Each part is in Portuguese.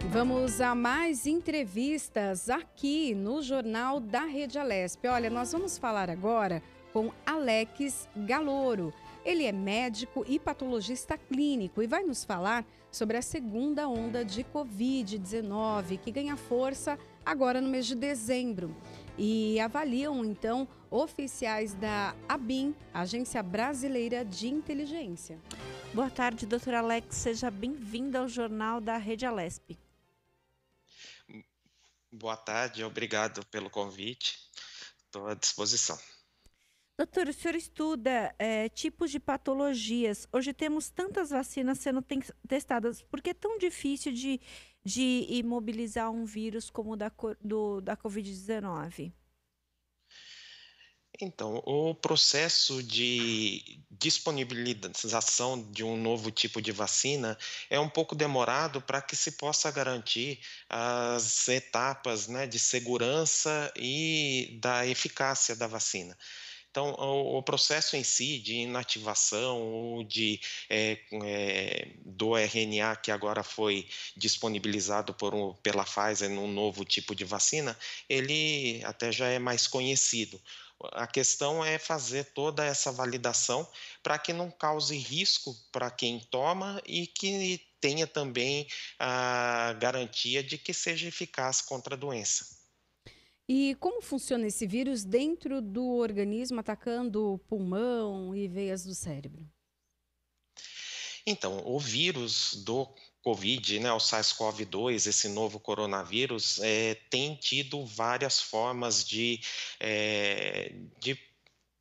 Vamos a mais entrevistas aqui no Jornal da Rede Alesp. Olha, nós vamos falar agora com Alex Galoro. Ele é médico e patologista clínico e vai nos falar sobre a segunda onda de Covid-19, que ganha força agora no mês de dezembro. E avaliam, então, oficiais da ABIN, Agência Brasileira de Inteligência. Boa tarde, doutora Alex. Seja bem-vinda ao Jornal da Rede Alesp. Boa tarde, obrigado pelo convite. Estou à disposição. Doutor, o senhor estuda tipos de patologias. Hoje temos tantas vacinas sendo testadas. Por que é tão difícil de imobilizar um vírus como o da Covid-19? Então, o processo de disponibilização de um novo tipo de vacina é um pouco demorado para que se possa garantir as etapas, né, de segurança e da eficácia da vacina. Então, o processo em si de inativação ou do RNA que agora foi disponibilizado pela Pfizer num novo tipo de vacina, ele até já é mais conhecido. A questão é fazer toda essa validação para que não cause risco para quem toma e que tenha também a garantia de que seja eficaz contra a doença. E como funciona esse vírus dentro do organismo, atacando o pulmão e veias do cérebro? Então, o vírus do Covid, né, o SARS-CoV-2, esse novo coronavírus, tem tido várias formas de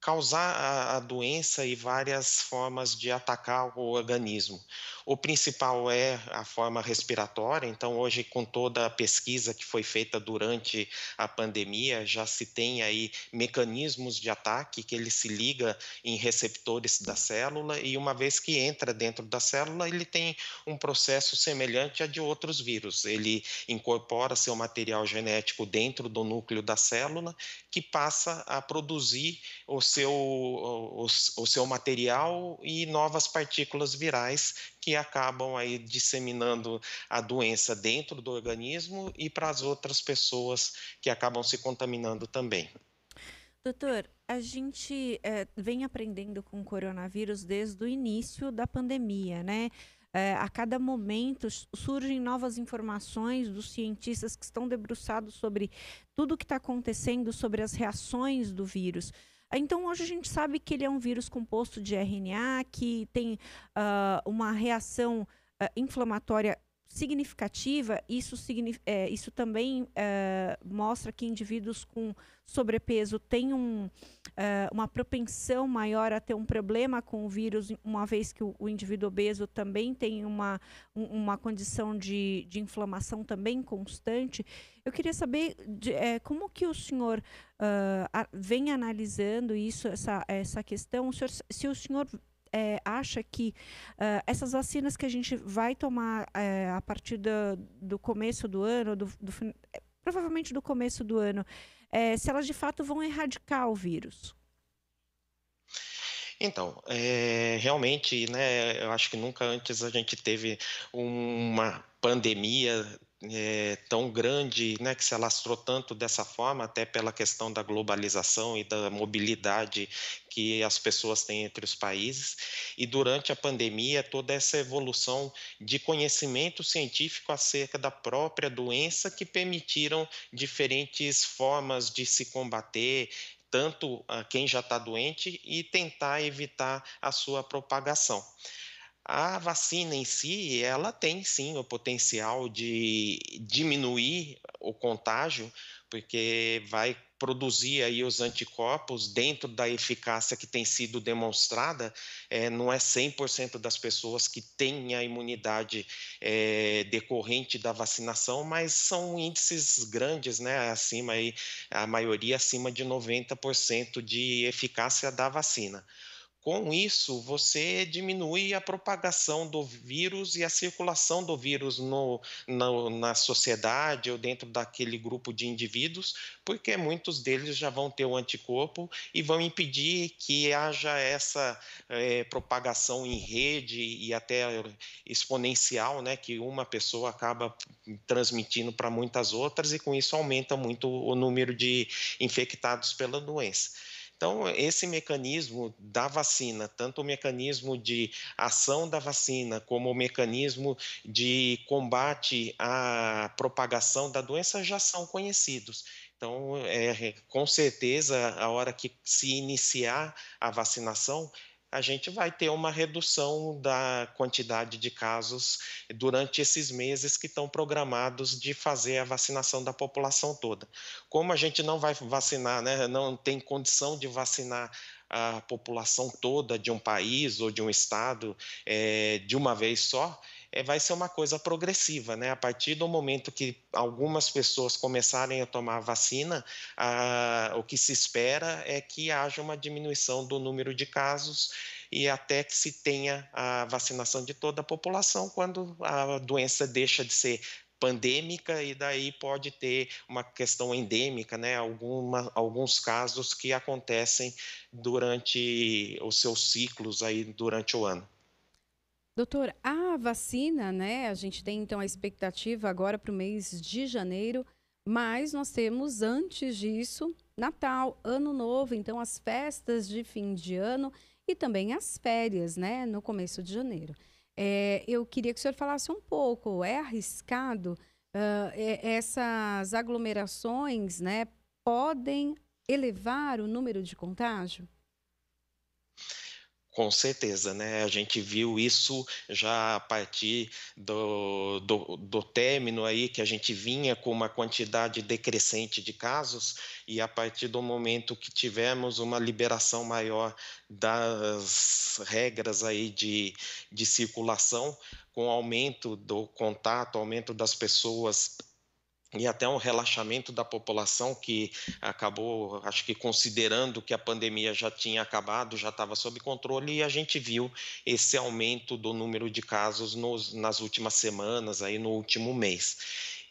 causar a doença e várias formas de atacar o organismo. O principal é a forma respiratória, então hoje com toda a pesquisa que foi feita durante a pandemia, já se tem aí mecanismos de ataque que ele se liga em receptores da célula e uma vez que entra dentro da célula, ele tem um processo semelhante a de outros vírus. Ele incorpora seu material genético dentro do núcleo da célula, que passa a produzir o seu material e novas partículas virais que acabam aí disseminando a doença dentro do organismo e para as outras pessoas que acabam se contaminando também. Doutor, a gente vem aprendendo com o coronavírus desde o início da pandemia, né? A cada momento surgem novas informações dos cientistas que estão debruçados sobre tudo o que está acontecendo, sobre as reações do vírus. Então, hoje a gente sabe que ele é um vírus composto de RNA, que tem uma reação inflamatória significativa. Isso também mostra que indivíduos com sobrepeso têm uma propensão maior a ter um problema com o vírus, uma vez que o indivíduo obeso também tem uma condição de inflamação também constante. Eu queria saber como que o senhor vem analisando isso, essa questão, se o senhor acha que essas vacinas que a gente vai tomar a partir do começo do ano, provavelmente do começo do ano, se elas de fato vão erradicar o vírus? Então, realmente, né, eu acho que nunca antes a gente teve uma pandemia tão grande, né, que se alastrou tanto dessa forma, até pela questão da globalização e da mobilidade que as pessoas têm entre os países. E durante a pandemia, toda essa evolução de conhecimento científico acerca da própria doença que permitiram diferentes formas de se combater, tanto a quem já está doente e tentar evitar a sua propagação. A vacina em si, ela tem sim o potencial de diminuir o contágio, porque vai produzir aí os anticorpos dentro da eficácia que tem sido demonstrada. Não é 100% das pessoas que têm a imunidade decorrente da vacinação, mas são índices grandes, né? Acima aí, a maioria acima de 90% de eficácia da vacina. Com isso, você diminui a propagação do vírus e a circulação do vírus na sociedade ou dentro daquele grupo de indivíduos, porque muitos deles já vão ter o anticorpo e vão impedir que haja essa propagação em rede e até exponencial, né, que uma pessoa acaba transmitindo para muitas outras e com isso aumenta muito o número de infectados pela doença. Então, esse mecanismo da vacina, tanto o mecanismo de ação da vacina, como o mecanismo de combate à propagação da doença já são conhecidos. Então, com certeza, a hora que se iniciar a vacinação, a gente vai ter uma redução da quantidade de casos durante esses meses que estão programados de fazer a vacinação da população toda. Como a gente não vai vacinar, né, não tem condição de vacinar a população toda de um país ou de um estado de uma vez só, vai ser uma coisa progressiva, né? A partir do momento que algumas pessoas começarem a tomar a vacina, o que se espera é que haja uma diminuição do número de casos e até que se tenha a vacinação de toda a população, quando a doença deixa de ser pandêmica e daí pode ter uma questão endêmica, né? Alguns casos que acontecem durante os seus ciclos aí durante o ano. Doutor, a vacina, né? A gente tem então a expectativa agora para o mês de janeiro, mas nós temos antes disso Natal, Ano Novo, então as festas de fim de ano e também as férias, né? No começo de janeiro. Eu queria que o senhor falasse um pouco, é arriscado essas aglomerações, né? Podem elevar o número de contágio? Com certeza, né? A gente viu isso já a partir do término aí, que a gente vinha com uma quantidade decrescente de casos, e a partir do momento que tivemos uma liberação maior das regras aí de circulação, com aumento do contato, aumento das pessoas e até um relaxamento da população que acabou, acho que considerando que a pandemia já tinha acabado, já estava sob controle, e a gente viu esse aumento do número de casos nas últimas semanas, aí no último mês.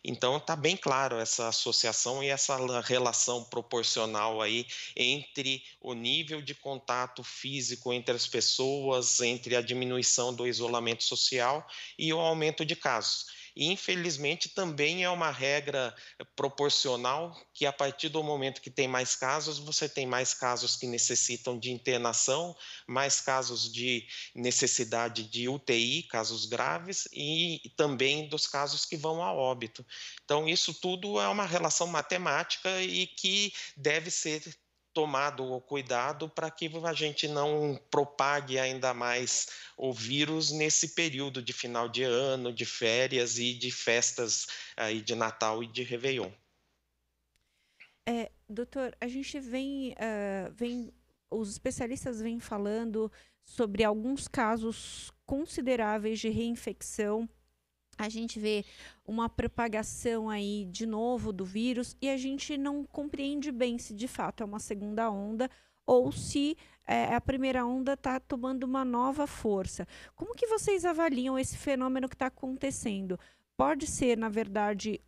Então está bem claro essa associação e essa relação proporcional aí entre o nível de contato físico entre as pessoas, entre a diminuição do isolamento social e o aumento de casos. E, infelizmente, também é uma regra proporcional que, a partir do momento que tem mais casos, você tem mais casos que necessitam de internação, mais casos de necessidade de UTI, casos graves, e também dos casos que vão a óbito. Então, isso tudo é uma relação matemática e que deve ser tomado o cuidado para que a gente não propague ainda mais o vírus nesse período de final de ano, de férias e de festas aí de Natal e de Réveillon. Doutor, a gente os especialistas vêm falando sobre alguns casos consideráveis de reinfecção. A gente vê uma propagação aí de novo do vírus e a gente não compreende bem se de fato é uma segunda onda ou se a primeira onda está tomando uma nova força. Como que vocês avaliam esse fenômeno que está acontecendo? Pode ser, na verdade,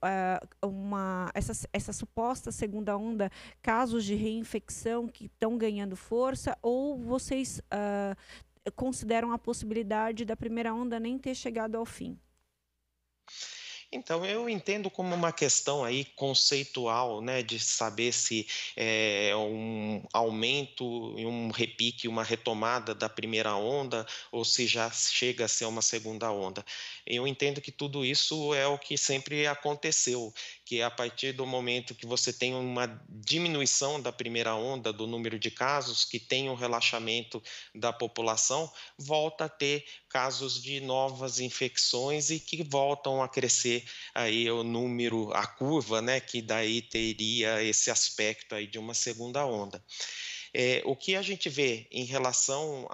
essa suposta segunda onda, casos de reinfecção que estão ganhando força, ou vocês consideram a possibilidade da primeira onda nem ter chegado ao fim? Então, eu entendo como uma questão aí conceitual, né, de saber se é um aumento e um repique, uma retomada da primeira onda, ou se já chega a ser uma segunda onda. Eu entendo que tudo isso é o que sempre aconteceu, que a partir do momento que você tem uma diminuição da primeira onda, do número de casos, que tem um relaxamento da população, volta a ter casos de novas infecções e que voltam a crescer aí o número, a curva, né, que daí teria esse aspecto aí de uma segunda onda. O que a gente vê em relação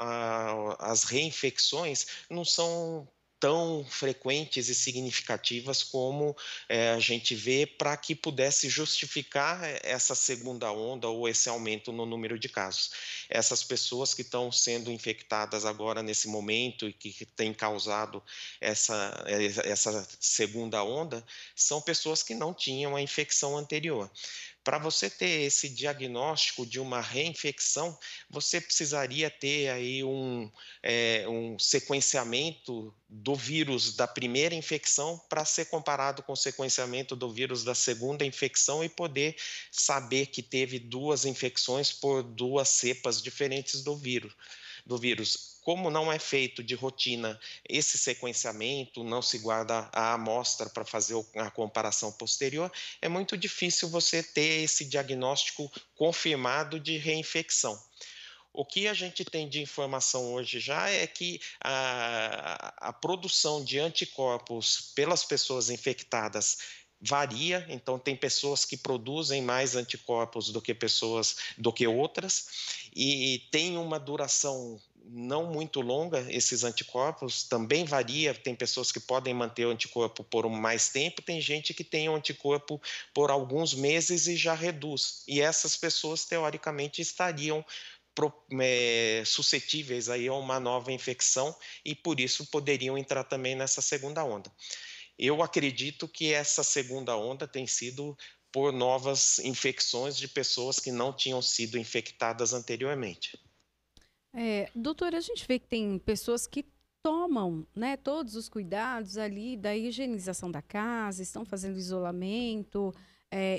às reinfecções não são tão frequentes e significativas como a gente vê para que pudesse justificar essa segunda onda ou esse aumento no número de casos. Essas pessoas que estão sendo infectadas agora nesse momento e que têm causado essa segunda onda são pessoas que não tinham a infecção anterior. Para você ter esse diagnóstico de uma reinfecção, você precisaria ter aí um sequenciamento do vírus da primeira infecção para ser comparado com o sequenciamento do vírus da segunda infecção e poder saber que teve duas infecções por duas cepas diferentes do vírus. Como não é feito de rotina esse sequenciamento, não se guarda a amostra para fazer a comparação posterior, é muito difícil você ter esse diagnóstico confirmado de reinfecção. O que a gente tem de informação hoje já é que a produção de anticorpos pelas pessoas infectadas varia, então tem pessoas que produzem mais anticorpos do que outras, e tem uma duração não muito longa, esses anticorpos também varia, tem pessoas que podem manter o anticorpo por mais tempo, tem gente que tem o anticorpo por alguns meses e já reduz, e essas pessoas teoricamente estariam suscetíveis aí a uma nova infecção e por isso poderiam entrar também nessa segunda onda. Eu acredito que essa segunda onda tem sido por novas infecções de pessoas que não tinham sido infectadas anteriormente. Doutora, a gente vê que tem pessoas que tomam, né, todos os cuidados ali da higienização da casa, estão fazendo isolamento,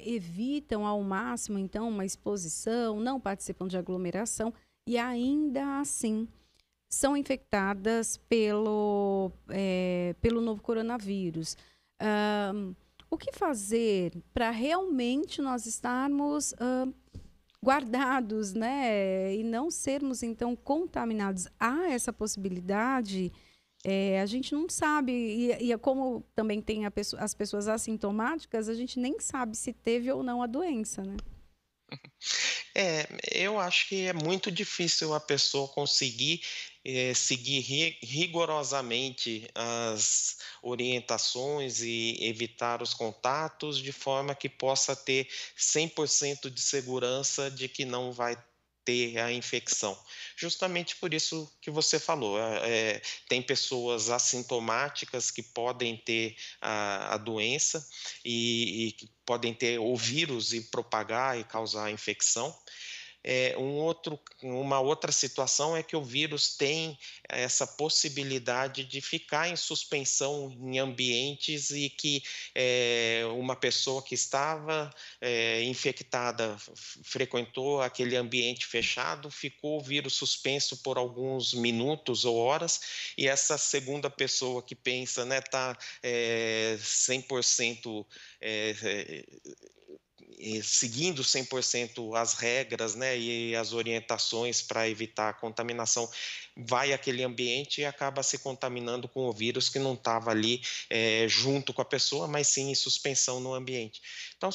evitam ao máximo, então, uma exposição, não participam de aglomeração e ainda assim são infectadas pelo novo coronavírus. O que fazer para realmente nós estarmos guardados, né, e não sermos, então, contaminados? Há essa possibilidade? A gente não sabe, e como também tem as pessoas assintomáticas, a gente nem sabe se teve ou não a doença, né? Eu acho que é muito difícil a pessoa conseguir seguir rigorosamente as orientações e evitar os contatos de forma que possa ter 100% de segurança de que não vai ter a infecção. Justamente por isso que você falou, tem pessoas assintomáticas que podem ter a doença e que podem ter o vírus e propagar e causar a infecção. Uma outra situação é que o vírus tem essa possibilidade de ficar em suspensão em ambientes e que uma pessoa que estava infectada frequentou aquele ambiente fechado, ficou o vírus suspenso por alguns minutos ou horas, e essa segunda pessoa que pensa, né, tá 100% seguindo 100% as regras, né, e as orientações para evitar a contaminação, vai àquele ambiente e acaba se contaminando com o vírus que não estava ali junto com a pessoa, mas sim em suspensão no ambiente. Então,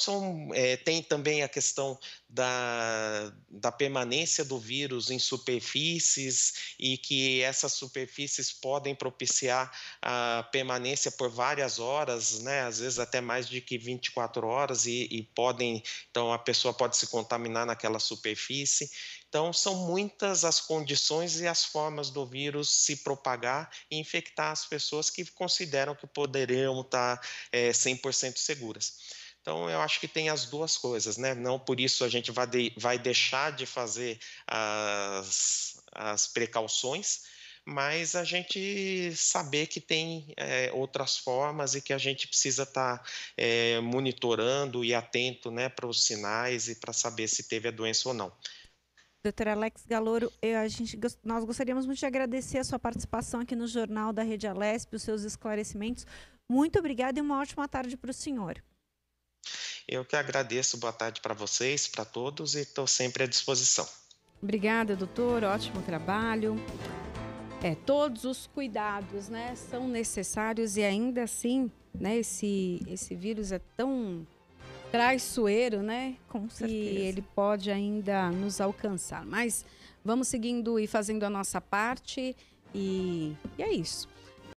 tem também a questão da permanência do vírus em superfícies e que essas superfícies podem propiciar a permanência por várias horas, né, às vezes até mais de que 24 horas então a pessoa pode se contaminar naquela superfície. Então, são muitas as condições e as formas do vírus se propagar e infectar as pessoas que consideram que poderiam estar 100% seguras. Então, eu acho que tem as duas coisas, né? Não por isso a gente vai deixar de fazer as precauções, mas a gente saber que tem outras formas e que a gente precisa estar monitorando e atento, né, para os sinais e para saber se teve a doença ou não. Doutora Alex Galloro, nós gostaríamos muito de agradecer a sua participação aqui no Jornal da Rede Alesp, os seus esclarecimentos. Muito obrigada e uma ótima tarde para o senhor. Eu que agradeço, boa tarde para vocês, para todos, e estou sempre à disposição. Obrigada, doutor, ótimo trabalho. Todos os cuidados, né, são necessários e ainda assim, né, esse vírus é tão traiçoeiro, né? Com certeza. Que ele pode ainda nos alcançar. Mas vamos seguindo e fazendo a nossa parte e é isso.